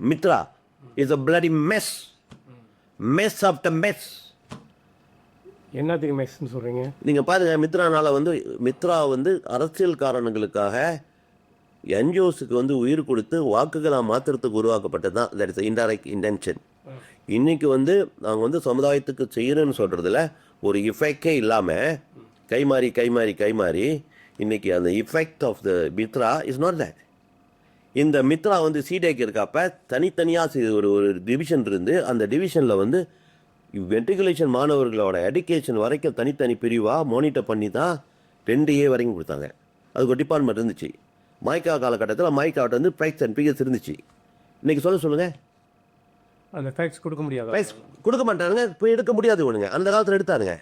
Mitra is a bloody mess. Mess after mess. என்னத்துக்கு மெஸ்ன்னு சொல்கிறீங்க? நீங்கள் பாருங்கள், மித்ரா வந்து அரசியல் காரணங்களுக்காக என்ஜிஓஸுக்கு வந்து உயிர் கொடுத்து வாக்குகளாக மாத்திரத்துக்கு உருவாக்கப்பட்டது தான். That is indirect intention. இன்றைக்கி வந்து நாங்கள் வந்து சமுதாயத்துக்கு செய்யணும்னு சொல்கிறதுல ஒரு இஃபெக்டே இல்லாமல் கைமாறி இன்றைக்கி அந்த effect of the Mitra is not that. இந்த மித்ரா வந்து சீடேக்கு இருக்கப்ப தனித்தனியாக ஒரு டிவிஷன் இருந்து அந்த டிவிஷனில் வந்து மெட்ரிகுலேஷன் மாணவர்களோட எடுக்கேஷன் வரைக்கும் தனித்தனி பிரிவாக மானிட்டர் பண்ணி தான் 2A வரைக்கும் கொடுத்தாங்க. அதுக்கு ஒரு டிபார்ட்மெண்ட் இருந்துச்சு. மைக்கா காலகட்டத்தில் மைக்காட்ட வந்து ஃபேக்ஸ் அண்ட் ஃபிகர்ஸ் இருந்துச்சு. இன்றைக்கி சொல்லுங்கள், அந்த ஃபேக்ஸ் கொடுக்க முடியாது. ஃபேக்ஸ் கொடுக்க மாட்டானுங்க, போய் எடுக்க முடியாது ஒன்றுங்க. அந்த காலத்தில் எடுத்தாருங்க.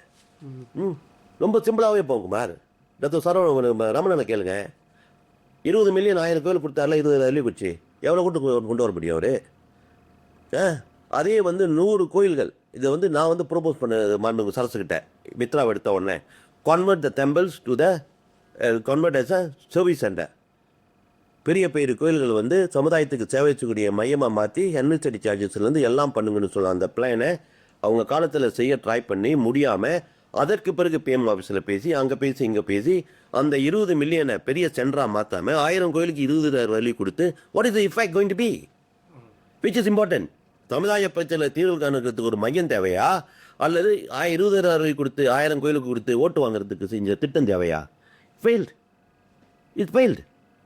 ரொம்ப சிம்பிளாகவே போகுமார். டாக்டர் சரவண ரமணனை கேளுங்க, 20 மில்லியன் 1000 கோயில் கொடுத்தாருல, 20,000 போச்சு. எவ்வளோ கொண்டு வர முடியும் அவர்? அதே வந்து 100 கோயில்கள். இதை வந்து நான் வந்து ப்ரொபோஸ் பண்ண மாண்பு சரசுக்கிட்ட மித்ராவை எடுத்த உடனே convert the temples to the convert as a service centre. பெரிய கோயில்கள் வந்து சமுதாயத்துக்கு சேவை செய்யக்கூடிய மையமாக மாற்றி அட்மினிஸ்ட்ரேட்டிவ் சார்ஜஸ்லேருந்து எல்லாம் பண்ணுங்கன்னு சொல்ல அந்த பிளானை அவங்க காலத்தில் செய்ய ட்ரை பண்ணி முடியாமல் அதற்கு பிறகு பிஎம் ஆஃபீஸில் பேசி அங்கே பேசி இங்கே பேசி அந்த 20 மில்லியனை பெரிய சென்டராக மாற்றாமல் 1000 கோயிலுக்கு 20,000 வழி கொடுத்து what is the effect going to be which is important? சமுதாய பிரச்சனையில் தீர்வு காணுறதுக்கு ஒரு மையம் தேவையா, அல்லது 20,000 கொடுத்து 1000 கோயிலுக்கு கொடுத்து ஓட்டு வாங்குறதுக்கு செஞ்ச திட்டம் தேவையா? ஃபெயில்டு. It's failed.